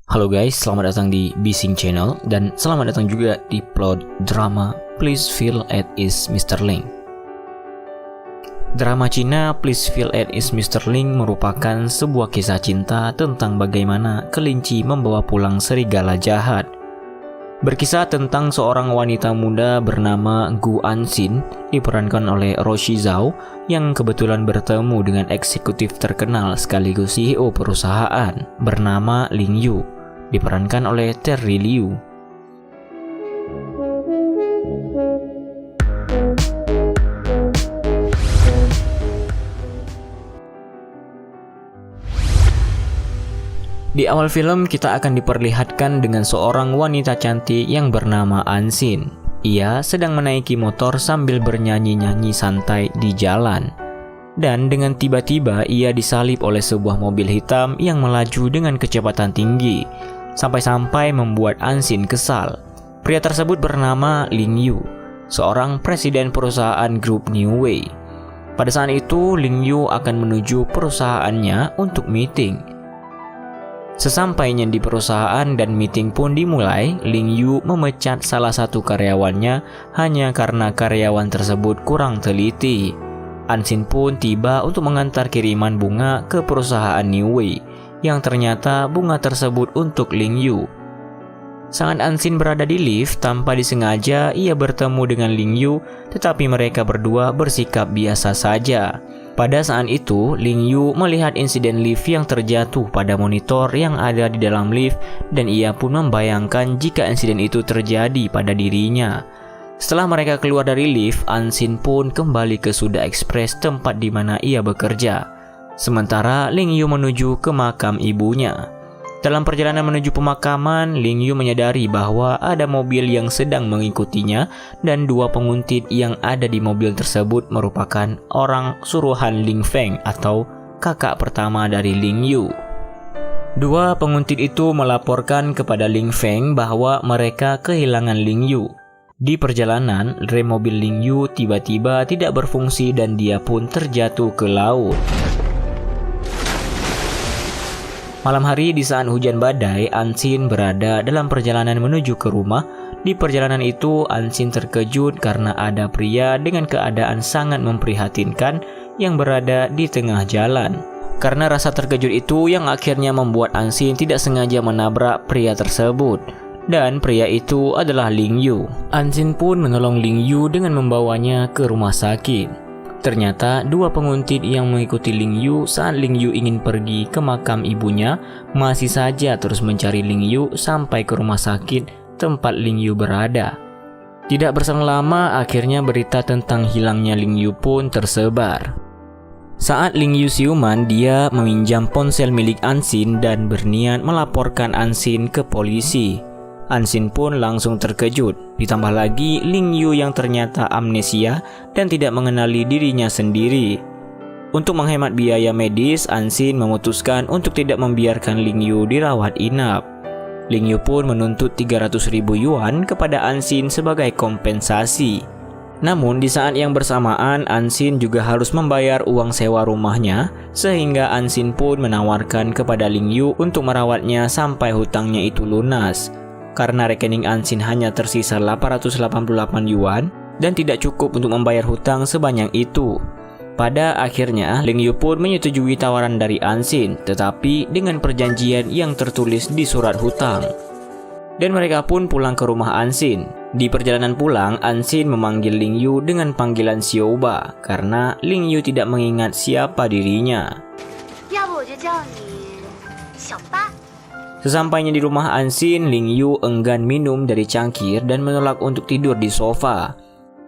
Halo guys, selamat datang di Bising Channel dan selamat datang juga di plot drama Please Feel at Ease Mr. Ling. Drama Cina Please Feel at Ease Mr. Ling merupakan sebuah kisah cinta tentang bagaimana kelinci membawa pulang serigala jahat. Berkisah tentang seorang wanita muda bernama Gu Anxin diperankan oleh Roshi Zhao yang kebetulan bertemu dengan eksekutif terkenal sekaligus CEO perusahaan bernama Ling Yu diperankan oleh Terry Liu. Di awal film kita akan diperlihatkan dengan seorang wanita cantik yang bernama Anxin. Ia sedang menaiki motor sambil bernyanyi-nyanyi santai di jalan. Dan dengan tiba-tiba ia disalip oleh sebuah mobil hitam yang melaju dengan kecepatan tinggi. Sampai-sampai membuat Anxin kesal. Pria tersebut bernama Ling Yu, seorang presiden perusahaan grup New Way. Pada saat itu, Ling Yu akan menuju perusahaannya untuk meeting. Sesampainya di perusahaan dan meeting pun dimulai, Ling Yu memecat salah satu karyawannya hanya karena karyawan tersebut kurang teliti. Anxin pun tiba untuk mengantar kiriman bunga ke perusahaan New Way, yang ternyata bunga tersebut untuk Ling Yu. Saat Anxin berada di lift, tanpa disengaja ia bertemu dengan Ling Yu, tetapi mereka berdua bersikap biasa saja. Pada saat itu, Ling Yu melihat insiden lift yang terjatuh pada monitor yang ada di dalam lift dan ia pun membayangkan jika insiden itu terjadi pada dirinya. Setelah mereka keluar dari lift, Anxin pun kembali ke Suda Express, tempat di mana ia bekerja. Sementara Ling Yu menuju ke makam ibunya. Dalam perjalanan menuju pemakaman, Ling Yu menyadari bahwa ada mobil yang sedang mengikutinya dan dua penguntit yang ada di mobil tersebut merupakan orang suruhan Ling Feng atau kakak pertama dari Ling Yu. Dua penguntit itu melaporkan kepada Ling Feng bahwa mereka kehilangan Ling Yu. Di perjalanan, rem mobil Ling Yu tiba-tiba tidak berfungsi dan dia pun terjatuh ke laut. Malam hari di saat hujan badai, Anxin berada dalam perjalanan menuju ke rumah. Di perjalanan itu, Anxin terkejut karena ada pria dengan keadaan sangat memprihatinkan yang berada di tengah jalan. Karena rasa terkejut itu yang akhirnya membuat Anxin tidak sengaja menabrak pria tersebut. Dan pria itu adalah Ling Yu. Anxin pun menolong Ling Yu dengan membawanya ke rumah sakit. Ternyata dua penguntit yang mengikuti Ling Yu saat Ling Yu ingin pergi ke makam ibunya masih saja terus mencari Ling Yu sampai ke rumah sakit tempat Ling Yu berada. Tidak berselang lama, akhirnya berita tentang hilangnya Ling Yu pun tersebar. Saat Ling Yu siuman, dia meminjam ponsel milik Anxin dan berniat melaporkan Anxin ke polisi. Anxin pun langsung terkejut, ditambah lagi Ling Yu yang ternyata amnesia dan tidak mengenali dirinya sendiri. Untuk menghemat biaya medis, Anxin memutuskan untuk tidak membiarkan Ling Yu dirawat inap. Ling Yu pun menuntut 300.000 yuan kepada Anxin sebagai kompensasi. Namun di saat yang bersamaan, Anxin juga harus membayar uang sewa rumahnya, sehingga Anxin pun menawarkan kepada Ling Yu untuk merawatnya sampai hutangnya itu lunas. Karena rekening Anxin hanya tersisa 888 yuan dan tidak cukup untuk membayar hutang sebanyak itu. Pada akhirnya, Ling Yu pun menyetujui tawaran dari Anxin, tetapi dengan perjanjian yang tertulis di surat hutang. Dan mereka pun pulang ke rumah Anxin. Di perjalanan pulang, Anxin memanggil Ling Yu dengan panggilan Xiaoba karena Ling Yu tidak mengingat siapa dirinya. Sesampainya di rumah Anxin, Ling Yu enggan minum dari cangkir dan menolak untuk tidur di sofa.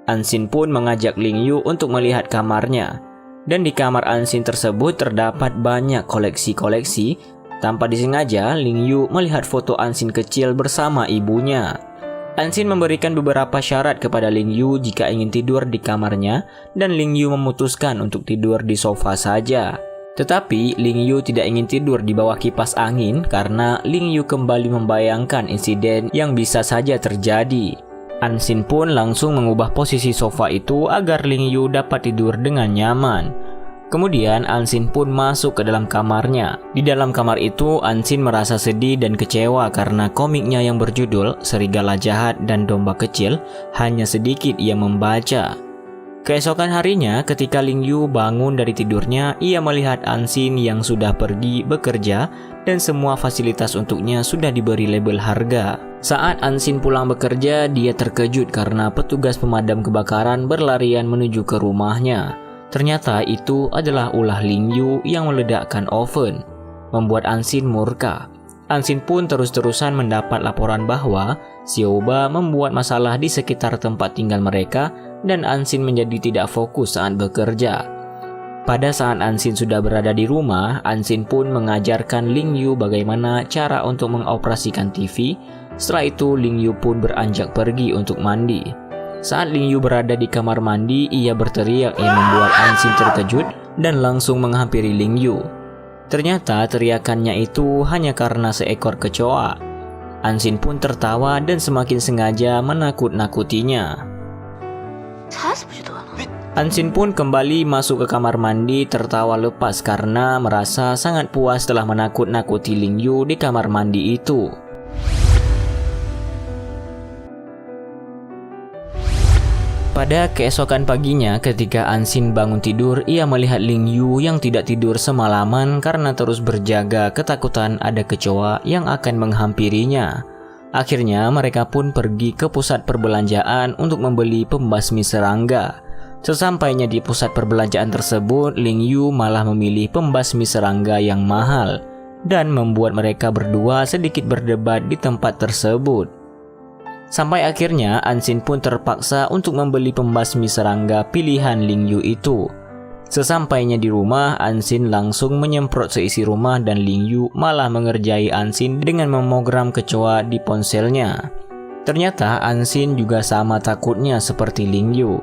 Anxin pun mengajak Ling Yu untuk melihat kamarnya. Dan di kamar Anxin tersebut terdapat banyak koleksi-koleksi. Tanpa disengaja, Ling Yu melihat foto Anxin kecil bersama ibunya. Anxin memberikan beberapa syarat kepada Ling Yu jika ingin tidur di kamarnya, dan Ling Yu memutuskan untuk tidur di sofa saja. Tetapi Ling Yu tidak ingin tidur di bawah kipas angin karena Ling Yu kembali membayangkan insiden yang bisa saja terjadi. Anxin pun langsung mengubah posisi sofa itu agar Ling Yu dapat tidur dengan nyaman. Kemudian Ansin pun masuk ke dalam kamarnya. Di dalam kamar itu, Ansin merasa sedih dan kecewa karena komiknya yang berjudul Serigala Jahat dan Domba Kecil hanya sedikit ia membaca. Keesokan harinya, ketika Ling Yu bangun dari tidurnya, ia melihat Ansin yang sudah pergi bekerja dan semua fasilitas untuknya sudah diberi label harga. Saat Ansin pulang bekerja, dia terkejut karena petugas pemadam kebakaran berlarian menuju ke rumahnya. Ternyata itu adalah ulah Ling Yu yang meledakkan oven, membuat Ansin murka. Ansin pun terus-terusan mendapat laporan bahwa Xiaoba membuat masalah di sekitar tempat tinggal mereka dan Ansin menjadi tidak fokus saat bekerja. Pada saat Ansin sudah berada di rumah, Ansin pun mengajarkan Ling Yu bagaimana cara untuk mengoperasikan TV. Setelah itu Ling Yu pun beranjak pergi untuk mandi. Saat Ling Yu berada di kamar mandi, ia berteriak yang membuat Ansin terkejut dan langsung menghampiri Ling Yu. Ternyata teriakannya itu hanya karena seekor kecoa. Ansin pun tertawa dan semakin sengaja menakut-nakutinya. Ansin pun kembali masuk ke kamar mandi tertawa lepas karena merasa sangat puas setelah menakut-nakuti Ling Yu di kamar mandi itu. Pada keesokan paginya, ketika Ansin bangun tidur, ia melihat Ling Yu yang tidak tidur semalaman karena terus berjaga ketakutan ada kecoa yang akan menghampirinya. Akhirnya mereka pun pergi ke pusat perbelanjaan untuk membeli pembasmi serangga. Sesampainya di pusat perbelanjaan tersebut, Ling Yu malah memilih pembasmi serangga yang mahal dan membuat mereka berdua sedikit berdebat di tempat tersebut. Sampai akhirnya Ansin pun terpaksa untuk membeli pembasmi serangga pilihan Ling Yu itu. Sesampainya di rumah, Ansin langsung menyemprot seisi rumah dan Ling Yu malah mengerjai Ansin dengan memogram kecoa di ponselnya. Ternyata Ansin juga sama takutnya seperti Ling Yu.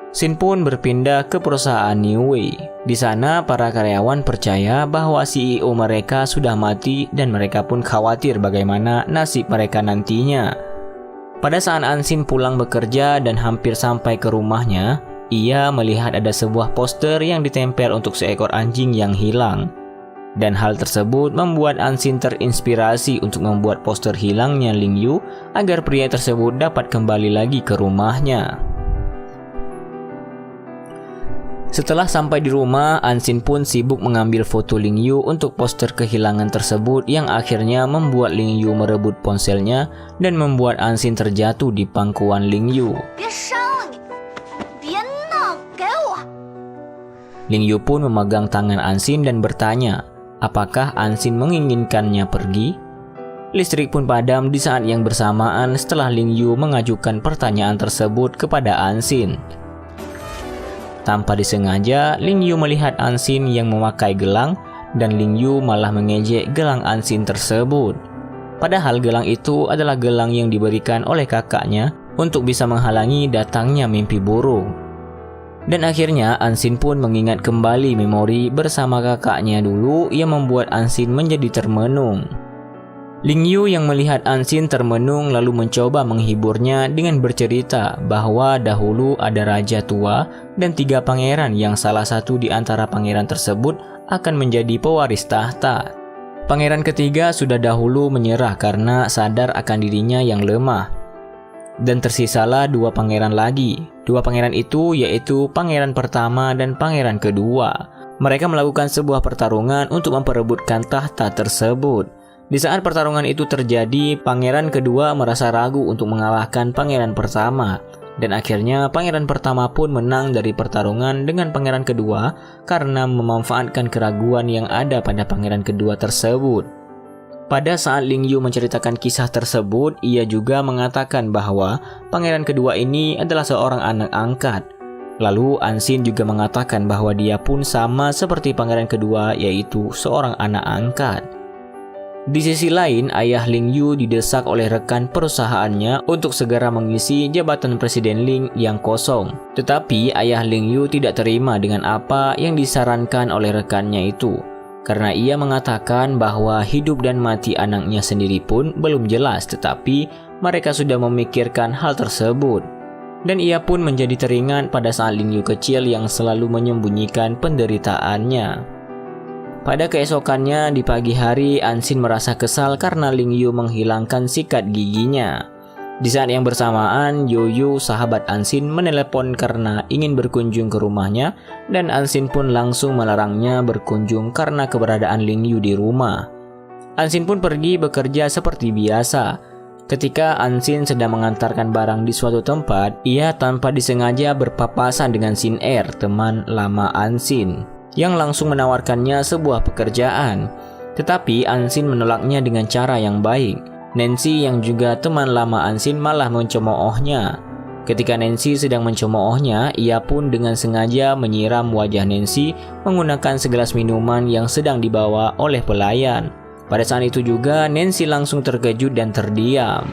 Sin pun berpindah ke perusahaan New Way. Di sana para karyawan percaya bahwa CEO mereka sudah mati dan mereka pun khawatir bagaimana nasib mereka nantinya. Pada saat Ansin pulang bekerja dan hampir sampai ke rumahnya, ia melihat ada sebuah poster yang ditempel untuk seekor anjing yang hilang. Dan hal tersebut membuat Ansin terinspirasi untuk membuat poster hilangnya Ling Yu agar pria tersebut dapat kembali lagi ke rumahnya. Setelah sampai di rumah, Ansin pun sibuk mengambil foto Ling Yu untuk poster kehilangan tersebut yang akhirnya membuat Ling Yu merebut ponselnya dan membuat Ansin terjatuh di pangkuan Ling Yu. Ling Yu pun memegang tangan Ansin dan bertanya, apakah Ansin menginginkannya pergi? Listrik pun padam di saat yang bersamaan setelah Ling Yu mengajukan pertanyaan tersebut kepada Ansin. Tanpa disengaja, Ling Yu melihat Ansin yang memakai gelang dan Ling Yu malah mengejek gelang Ansin tersebut. Padahal gelang itu adalah gelang yang diberikan oleh kakaknya untuk bisa menghalangi datangnya mimpi buruk. Dan akhirnya Ansin pun mengingat kembali memori bersama kakaknya dulu yang membuat Ansin menjadi termenung. Ling Yu yang melihat Ansin termenung lalu mencoba menghiburnya dengan bercerita bahwa dahulu ada raja tua dan 3 pangeran yang salah satu di antara pangeran tersebut akan menjadi pewaris tahta. Pangeran ketiga sudah dahulu menyerah karena sadar akan dirinya yang lemah. Dan tersisalah 2 pangeran lagi. 2 pangeran itu yaitu pangeran pertama dan pangeran kedua. Mereka melakukan sebuah pertarungan untuk memperebutkan tahta tersebut. Di saat pertarungan itu terjadi, pangeran kedua merasa ragu untuk mengalahkan pangeran pertama. Dan akhirnya pangeran pertama pun menang dari pertarungan dengan pangeran kedua karena memanfaatkan keraguan yang ada pada pangeran kedua tersebut. Pada saat Ling Yu menceritakan kisah tersebut, ia juga mengatakan bahwa pangeran kedua ini adalah seorang anak angkat. Lalu Ansin juga mengatakan bahwa dia pun sama seperti pangeran kedua, yaitu seorang anak angkat. Di sisi lain, ayah Ling Yu didesak oleh rekan perusahaannya untuk segera mengisi jabatan Presiden Ling yang kosong. Tetapi ayah Ling Yu tidak terima dengan apa yang disarankan oleh rekannya itu, karena ia mengatakan bahwa hidup dan mati anaknya sendiri pun belum jelas, tetapi mereka sudah memikirkan hal tersebut. Dan ia pun menjadi teringat pada saat Ling Yu kecil yang selalu menyembunyikan penderitaannya. Pada keesokannya di pagi hari, Ansin merasa kesal karena Ling Yu menghilangkan sikat giginya. Di saat yang bersamaan, Yoyu, sahabat Ansin, menelepon karena ingin berkunjung ke rumahnya, dan Ansin pun langsung melarangnya berkunjung karena keberadaan Ling Yu di rumah. Ansin pun pergi bekerja seperti biasa. Ketika Ansin sedang mengantarkan barang di suatu tempat, ia tanpa disengaja berpapasan dengan Sin Er, teman lama Ansin, yang langsung menawarkannya sebuah pekerjaan. Tetapi Ansin menolaknya dengan cara yang baik. Nancy yang juga teman lama Ansin malah mencemoohnya. Ketika Nancy sedang mencemoohnya, ia pun dengan sengaja menyiram wajah Nancy menggunakan segelas minuman yang sedang dibawa oleh pelayan. Pada saat itu juga Nancy langsung terkejut dan terdiam.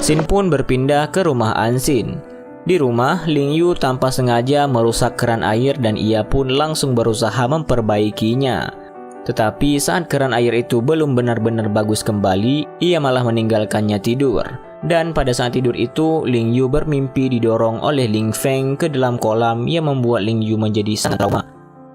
Sin pun berpindah ke rumah Ansin. Di rumah, Ling Yu tanpa sengaja merusak keran air dan ia pun langsung berusaha memperbaikinya. Tetapi saat keran air itu belum benar-benar bagus kembali, ia malah meninggalkannya tidur. Dan pada saat tidur itu, Ling Yu bermimpi didorong oleh Ling Feng ke dalam kolam yang membuat Ling Yu menjadi sangat trauma.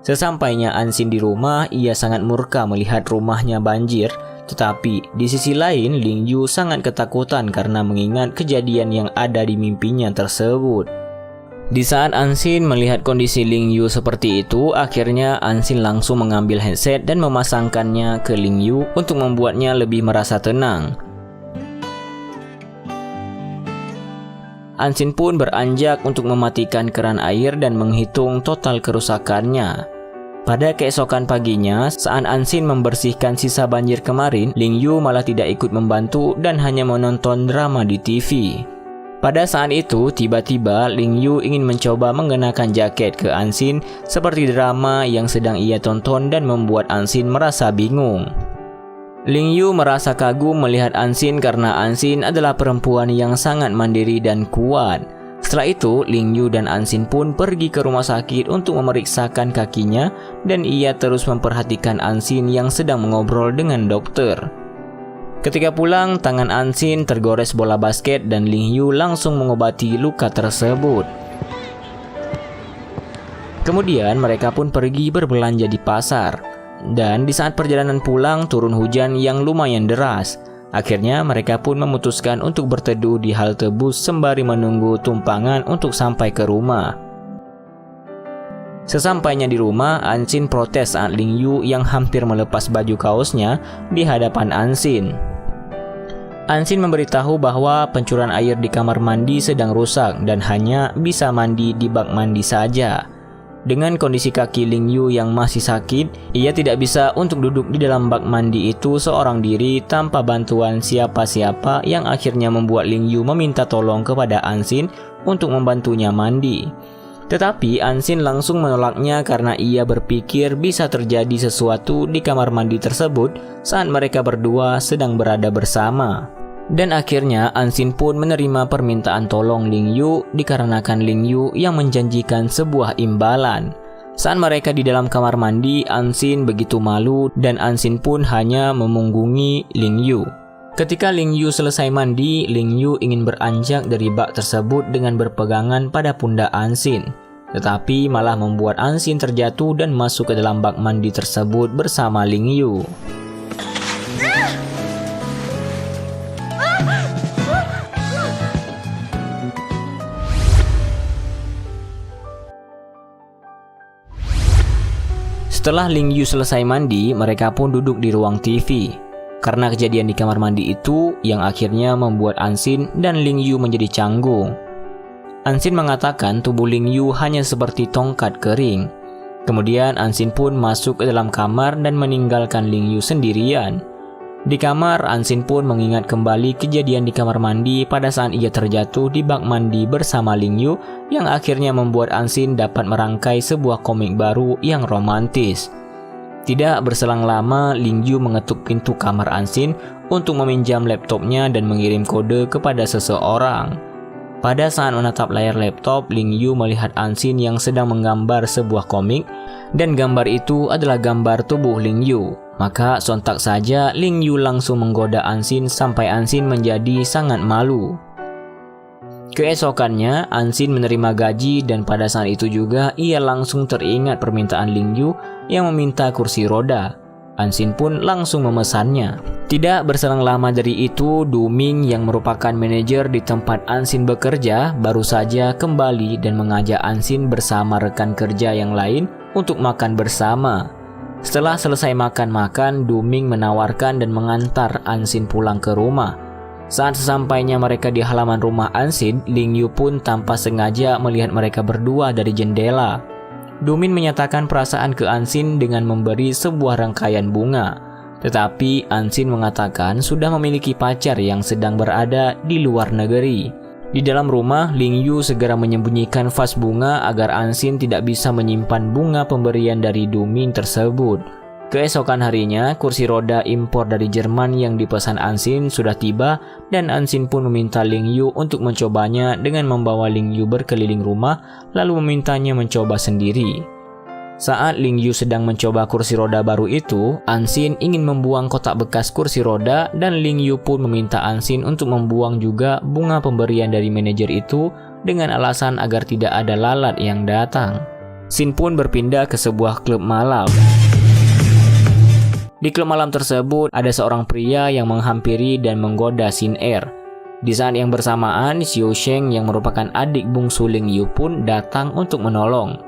Sesampainya Ansin di rumah, ia sangat murka melihat rumahnya banjir. Tetapi di sisi lain, Ling Yu sangat ketakutan karena mengingat kejadian yang ada di mimpinya tersebut. Di saat Ansin melihat kondisi Ling Yu seperti itu, akhirnya Ansin langsung mengambil headset dan memasangkannya ke Ling Yu untuk membuatnya lebih merasa tenang. Ansin pun beranjak untuk mematikan keran air dan menghitung total kerusakannya. Pada keesokan paginya, saat Ansin membersihkan sisa banjir kemarin, Ling Yu malah tidak ikut membantu dan hanya menonton drama di TV. Pada saat itu, tiba-tiba Ling Yu ingin mencoba mengenakan jaket ke Ansin seperti drama yang sedang ia tonton dan membuat Ansin merasa bingung. Ling Yu merasa kagum melihat Ansin karena Ansin adalah perempuan yang sangat mandiri dan kuat. Setelah itu, Ling Yu dan Ansin pun pergi ke rumah sakit untuk memeriksakan kakinya dan ia terus memperhatikan Ansin yang sedang mengobrol dengan dokter. Ketika pulang, tangan Ansin tergores bola basket dan Ling Yu langsung mengobati luka tersebut. Kemudian mereka pun pergi berbelanja di pasar. Dan di saat perjalanan pulang turun hujan yang lumayan deras. Akhirnya mereka pun memutuskan untuk berteduh di halte bus sembari menunggu tumpangan untuk sampai ke rumah. Sesampainya di rumah, Ansin protes saat Ling Yu yang hampir melepas baju kaosnya di hadapan Ansin. Ansin memberitahu bahwa pencurian air di kamar mandi sedang rusak dan hanya bisa mandi di bak mandi saja. Dengan kondisi kaki Ling Yu yang masih sakit, ia tidak bisa untuk duduk di dalam bak mandi itu seorang diri tanpa bantuan siapa-siapa yang akhirnya membuat Ling Yu meminta tolong kepada Ansin untuk membantunya mandi. Tetapi Ansin langsung menolaknya karena ia berpikir bisa terjadi sesuatu di kamar mandi tersebut saat mereka berdua sedang berada bersama. Dan akhirnya Ansin pun menerima permintaan tolong Ling Yu dikarenakan Ling Yu yang menjanjikan sebuah imbalan. Saat mereka di dalam kamar mandi, Ansin begitu malu dan Ansin pun hanya memunggungi Ling Yu. Ketika Ling Yu selesai mandi, Ling Yu ingin beranjak dari bak tersebut dengan berpegangan pada pundak Ansin. Tetapi malah membuat Ansin terjatuh dan masuk ke dalam bak mandi tersebut bersama Ling Yu. Setelah Ling Yu selesai mandi, mereka pun duduk di ruang TV. Karena kejadian di kamar mandi itu yang akhirnya membuat Ansin dan Ling Yu menjadi canggung. Ansin mengatakan tubuh Ling Yu hanya seperti tongkat kering. Kemudian Ansin pun masuk ke dalam kamar dan meninggalkan Ling Yu sendirian. Di kamar, Ansin pun mengingat kembali kejadian di kamar mandi pada saat ia terjatuh di bak mandi bersama Ling Yu yang akhirnya membuat Ansin dapat merangkai sebuah komik baru yang romantis. Tidak berselang lama, Ling Yu mengetuk pintu kamar Ansin untuk meminjam laptopnya dan mengirim kode kepada seseorang. Pada saat menatap layar laptop, Ling Yu melihat Ansin yang sedang menggambar sebuah komik dan gambar itu adalah gambar tubuh Ling Yu. Maka sontak saja Ling Yu langsung menggoda Ansin sampai Ansin menjadi sangat malu. Keesokannya, Ansin menerima gaji dan pada saat itu juga ia langsung teringat permintaan Ling Yu yang meminta kursi roda. Ansin pun langsung memesannya. Tidak berselang lama dari itu, Du Ming yang merupakan manajer di tempat Ansin bekerja baru saja kembali dan mengajak Ansin bersama rekan kerja yang lain untuk makan bersama. Setelah selesai makan-makan, Du Ming menawarkan dan mengantar Ansin pulang ke rumah. Saat sesampainya mereka di halaman rumah Ansin, Ling Yu pun tanpa sengaja melihat mereka berdua dari jendela. Du Ming menyatakan perasaan ke Ansin dengan memberi sebuah rangkaian bunga. Tetapi Ansin mengatakan sudah memiliki pacar yang sedang berada di luar negeri. Di dalam rumah, Ling Yu segera menyembunyikan vas bunga agar Ansin tidak bisa menyimpan bunga pemberian dari Du Ming tersebut. Keesokan harinya, kursi roda impor dari Jerman yang dipesan Ansin sudah tiba dan Ansin pun meminta Ling Yu untuk mencobanya dengan membawa Ling Yu berkeliling rumah lalu memintanya mencoba sendiri. Saat Ling Yu sedang mencoba kursi roda baru itu, Ansin ingin membuang kotak bekas kursi roda dan Ling Yu pun meminta Ansin untuk membuang juga bunga pemberian dari manajer itu dengan alasan agar tidak ada lalat yang datang. Sin pun berpindah ke sebuah klub malam. Di klub malam tersebut, ada seorang pria yang menghampiri dan menggoda Sin Er. Di saat yang bersamaan, Xiao Sheng yang merupakan adik bungsu Ling Yu pun datang untuk menolong.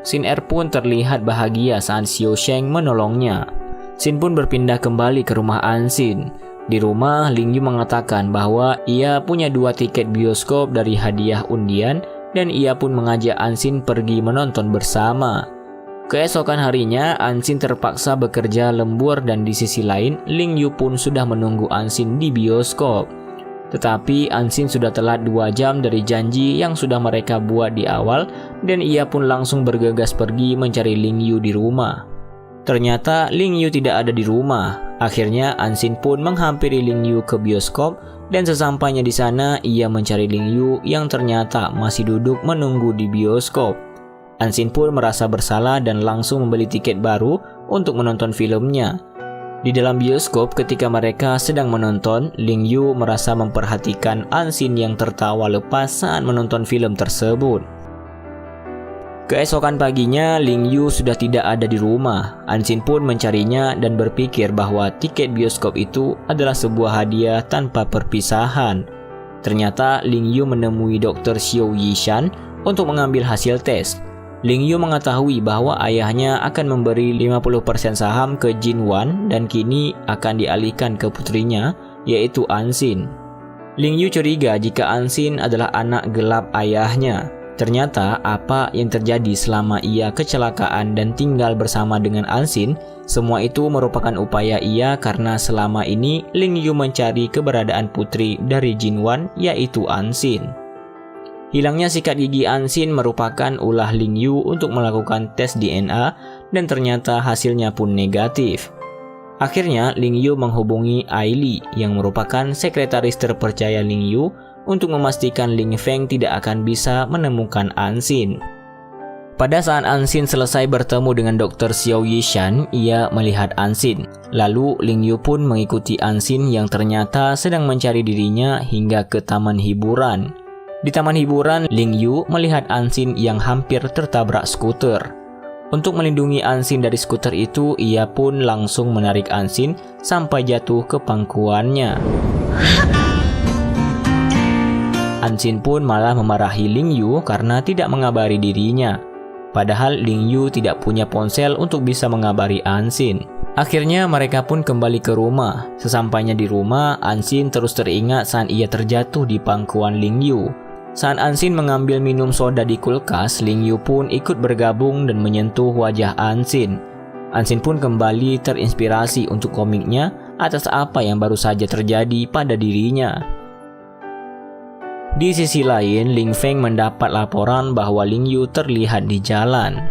Sin Er pun terlihat bahagia saat Xiao Sheng menolongnya. Sin pun berpindah kembali ke rumah Ansin. Di rumah, Ling Yu mengatakan bahwa ia punya 2 tiket bioskop dari hadiah undian dan ia pun mengajak Ansin pergi menonton bersama. Keesokan harinya, Ansin terpaksa bekerja lembur dan di sisi lain, Ling Yu pun sudah menunggu Ansin di bioskop. Tetapi Ansin sudah telat 2 jam dari janji yang sudah mereka buat di awal dan ia pun langsung bergegas pergi mencari Ling Yu di rumah. Ternyata Ling Yu tidak ada di rumah. Akhirnya Ansin pun menghampiri Ling Yu ke bioskop dan sesampainya di sana ia mencari Ling Yu yang ternyata masih duduk menunggu di bioskop. Ansin pun merasa bersalah dan langsung membeli tiket baru untuk menonton filmnya. Di dalam bioskop ketika mereka sedang menonton, Ling Yu merasa memperhatikan Ansin yang tertawa lepas saat menonton film tersebut. Keesokan paginya, Ling Yu sudah tidak ada di rumah. Ansin pun mencarinya dan berpikir bahwa tiket bioskop itu adalah sebuah hadiah tanpa perpisahan. Ternyata Ling Yu menemui Dr. Xiao Yishan untuk mengambil hasil tes. Ling Yu mengetahui bahwa ayahnya akan memberi 50% saham ke Jin Wan dan kini akan dialihkan ke putrinya, yaitu Ansin. Ling Yu curiga jika Ansin adalah anak gelap ayahnya. Ternyata apa yang terjadi selama ia kecelakaan dan tinggal bersama dengan Ansin, semua itu merupakan upaya ia karena selama ini Ling Yu mencari keberadaan putri dari Jin Wan, yaitu Ansin. Hilangnya sikat gigi Ansin merupakan ulah Ling Yu untuk melakukan tes DNA dan ternyata hasilnya pun negatif. Akhirnya Ling Yu menghubungi Ai Li yang merupakan sekretaris terpercaya Ling Yu untuk memastikan Ling Feng tidak akan bisa menemukan Ansin. Pada saat Ansin selesai bertemu dengan Dr. Xiao Yishan, ia melihat Ansin. Lalu Ling Yu pun mengikuti Ansin yang ternyata sedang mencari dirinya hingga ke taman hiburan. Di taman hiburan, Ling Yu melihat Ansin yang hampir tertabrak skuter. Untuk melindungi Ansin dari skuter itu, ia pun langsung menarik Ansin sampai jatuh ke pangkuannya. Ansin pun malah memarahi Ling Yu karena tidak mengabari dirinya. Padahal Ling Yu tidak punya ponsel untuk bisa mengabari Ansin. Akhirnya mereka pun kembali ke rumah. Sesampainya di rumah, Ansin terus teringat saat ia terjatuh di pangkuan Ling Yu. Saat Ansin mengambil minum soda di kulkas, Ling Yu pun ikut bergabung dan menyentuh wajah Ansin. Ansin pun kembali terinspirasi untuk komiknya atas apa yang baru saja terjadi pada dirinya. Di sisi lain, Ling Feng mendapat laporan bahwa Ling Yu terlihat di jalan.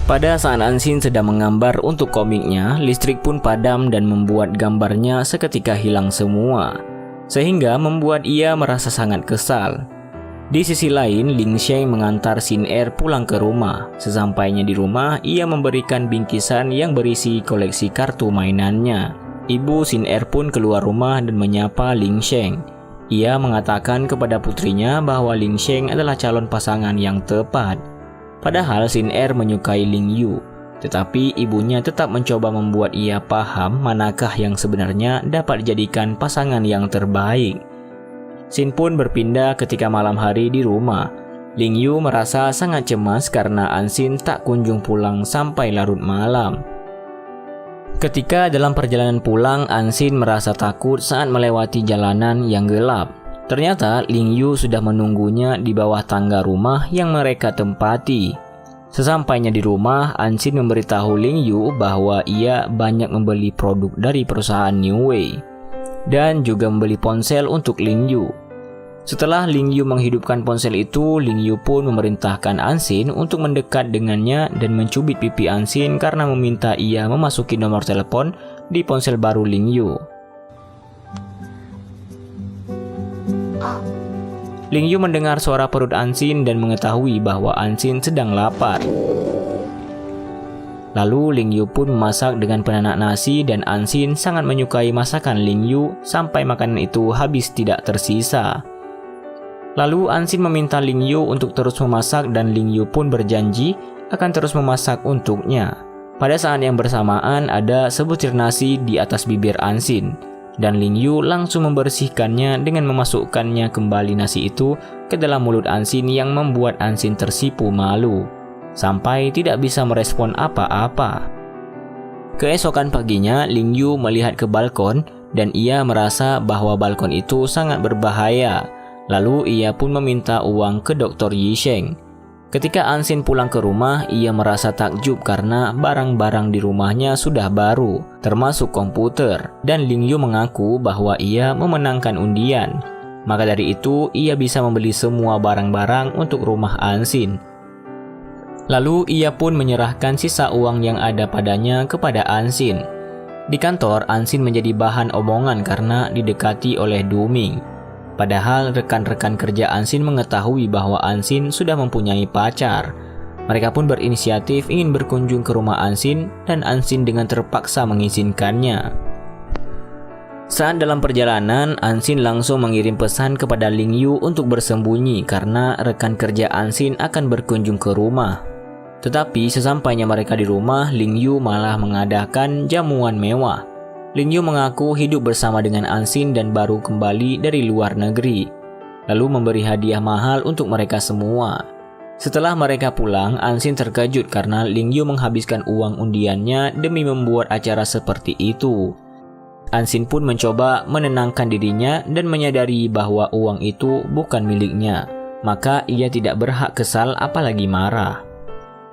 Pada saat Ansin sedang menggambar untuk komiknya, listrik pun padam dan membuat gambarnya seketika hilang semua, sehingga membuat ia merasa sangat kesal. Di sisi lain, Ling Sheng mengantar Sin Er pulang ke rumah. Sesampainya di rumah, ia memberikan bingkisan yang berisi koleksi kartu mainannya. Ibu Sin Er pun keluar rumah dan menyapa Ling Sheng. Ia mengatakan kepada putrinya bahwa Ling Sheng adalah calon pasangan yang tepat. Padahal Sin Er menyukai Ling Yu, tetapi ibunya tetap mencoba membuat ia paham manakah yang sebenarnya dapat dijadikan pasangan yang terbaik. Sin pun berpindah ketika malam hari di rumah. Ling Yu merasa sangat cemas karena Ansin tak kunjung pulang sampai larut malam. Ketika dalam perjalanan pulang, Ansin merasa takut saat melewati jalanan yang gelap. Ternyata Ling Yu sudah menunggunya di bawah tangga rumah yang mereka tempati. Sesampainya di rumah, Ansin memberitahu Ling Yu bahwa ia banyak membeli produk dari perusahaan New Way dan juga membeli ponsel untuk Ling Yu. Setelah Ling Yu menghidupkan ponsel itu, Ling Yu pun memerintahkan Ansin untuk mendekat dengannya dan mencubit pipi Ansin karena meminta ia memasuki nomor telepon di ponsel baru Ling Yu. Ling Yu mendengar suara perut Ansin dan mengetahui bahwa Ansin sedang lapar. Lalu Ling Yu pun memasak dengan penanak nasi dan Ansin sangat menyukai masakan Ling Yu sampai makanan itu habis tidak tersisa. Lalu Ansin meminta Ling Yu untuk terus memasak dan Ling Yu pun berjanji akan terus memasak untuknya. Pada saat yang bersamaan ada sebutir nasi di atas bibir Ansin dan Ling Yu langsung membersihkannya dengan memasukkannya kembali nasi itu ke dalam mulut Ansin yang membuat Ansin tersipu malu sampai tidak bisa merespon apa-apa. Keesokan paginya, Ling Yu melihat ke balkon dan ia merasa bahwa balkon itu sangat berbahaya. Lalu ia pun meminta uang ke Dr. Yi Sheng. Ketika Ansin pulang ke rumah, ia merasa takjub karena barang-barang di rumahnya sudah baru, termasuk komputer, dan Ling Yu mengaku bahwa ia memenangkan undian. Maka dari itu, ia bisa membeli semua barang-barang untuk rumah Ansin. Lalu ia pun menyerahkan sisa uang yang ada padanya kepada Ansin. Di kantor, Ansin menjadi bahan omongan karena didekati oleh Du Ming. Padahal rekan-rekan kerja Ansin mengetahui bahwa Ansin sudah mempunyai pacar. Mereka pun berinisiatif ingin berkunjung ke rumah Ansin dan Ansin dengan terpaksa mengizinkannya. Saat dalam perjalanan, Ansin langsung mengirim pesan kepada Ling Yu untuk bersembunyi karena rekan kerja Ansin akan berkunjung ke rumah. Tetapi sesampainya mereka di rumah, Ling Yu malah mengadakan jamuan mewah. Ling Yu mengaku hidup bersama dengan Ansin dan baru kembali dari luar negeri, lalu memberi hadiah mahal untuk mereka semua. Setelah mereka pulang, Ansin terkejut karena Ling Yu menghabiskan uang undiannya demi membuat acara seperti itu. Ansin pun mencoba menenangkan dirinya dan menyadari bahwa uang itu bukan miliknya, maka ia tidak berhak kesal apalagi marah.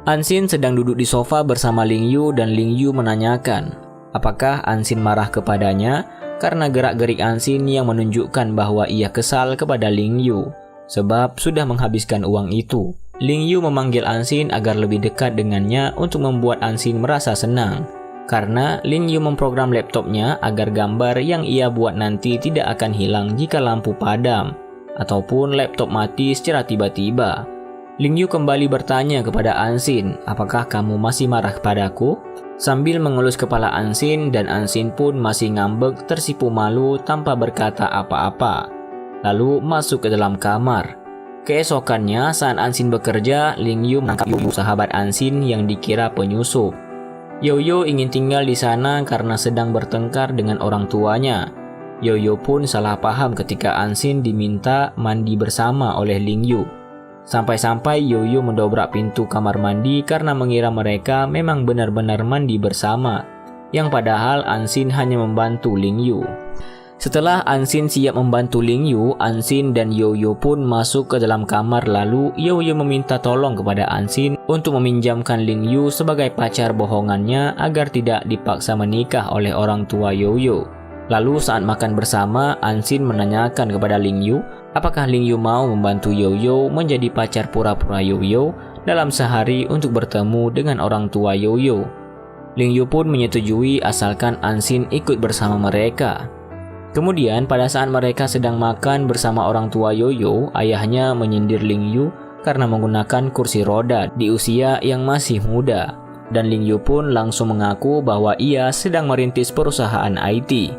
Ansin sedang duduk di sofa bersama Ling Yu dan Ling Yu menanyakan, apakah Ansin marah kepadanya karena gerak-gerik Ansin yang menunjukkan bahwa ia kesal kepada Ling Yu sebab sudah menghabiskan uang itu. Ling Yu memanggil Ansin agar lebih dekat dengannya untuk membuat Ansin merasa senang karena Ling Yu memprogram laptopnya agar gambar yang ia buat nanti tidak akan hilang jika lampu padam ataupun laptop mati secara tiba-tiba. Ling Yu kembali bertanya kepada Ansin, apakah kamu masih marah padaku? Sambil mengelus kepala Ansin dan Ansin pun masih ngambek tersipu malu tanpa berkata apa-apa. Lalu masuk ke dalam kamar. Keesokannya saat Ansin bekerja, Ling Yu menangkap Yoyo sahabat Ansin yang dikira penyusup. Yoyo ingin tinggal di sana karena sedang bertengkar dengan orang tuanya. Yoyo pun salah paham ketika Ansin diminta mandi bersama oleh Ling Yu. Sampai-sampai Yoyo mendobrak pintu kamar mandi karena mengira mereka memang benar-benar mandi bersama, yang padahal Ansin hanya membantu Ling Yu. Setelah Ansin siap membantu Ling Yu, Ansin dan Yoyo pun masuk ke dalam kamar lalu Yoyo meminta tolong kepada Ansin untuk meminjamkan Ling Yu sebagai pacar bohongannya agar tidak dipaksa menikah oleh orang tua Yoyo. Lalu saat makan bersama, Ansin menanyakan kepada Ling Yu, apakah Ling Yu mau membantu Yoyo menjadi pacar pura-pura Yoyo dalam sehari untuk bertemu dengan orang tua Yoyo. Ling Yu pun menyetujui asalkan Ansin ikut bersama mereka. Kemudian pada saat mereka sedang makan bersama orang tua Yoyo, ayahnya menyindir Ling Yu karena menggunakan kursi roda di usia yang masih muda. Dan Ling Yu pun langsung mengaku bahwa ia sedang merintis perusahaan IT.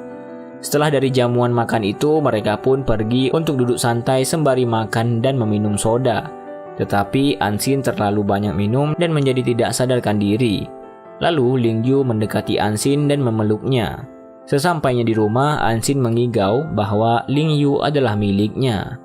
Setelah dari jamuan makan itu, mereka pun pergi untuk duduk santai sembari makan dan meminum soda. Tetapi Ansin terlalu banyak minum dan menjadi tidak sadarkan diri. Lalu Ling Yu mendekati Ansin dan memeluknya. Sesampainya di rumah, Ansin mengigau bahwa Ling Yu adalah miliknya.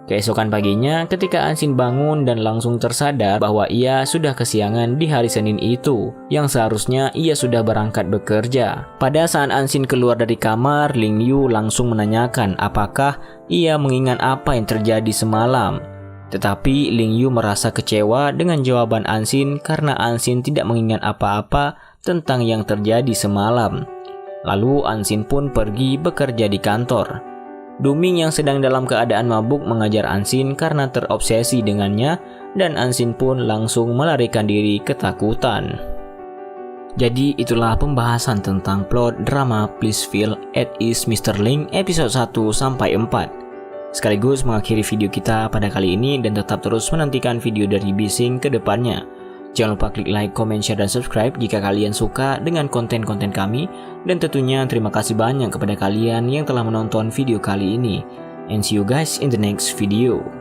Keesokan paginya, ketika Ansin bangun dan langsung tersadar bahwa ia sudah kesiangan di hari Senin itu, yang seharusnya ia sudah berangkat bekerja. Pada saat Ansin keluar dari kamar, Ling Yu langsung menanyakan apakah ia mengingat apa yang terjadi semalam. Tetapi Ling Yu merasa kecewa dengan jawaban Ansin karena Ansin tidak mengingat apa-apa tentang yang terjadi semalam. Lalu Ansin pun pergi bekerja di kantor. Duming yang sedang dalam keadaan mabuk mengajar Ansin karena terobsesi dengannya, dan Ansin pun langsung melarikan diri ketakutan. Jadi itulah pembahasan tentang plot drama Please Feel at Ease Mr. Ling episode 1-4. Sekaligus mengakhiri video kita pada kali ini, dan tetap terus menantikan video dari Bising ke depannya. Jangan lupa klik like, comment, share, dan subscribe jika kalian suka dengan konten-konten kami. Dan tentunya terima kasih banyak kepada kalian yang telah menonton video kali ini. And see you guys in the next video.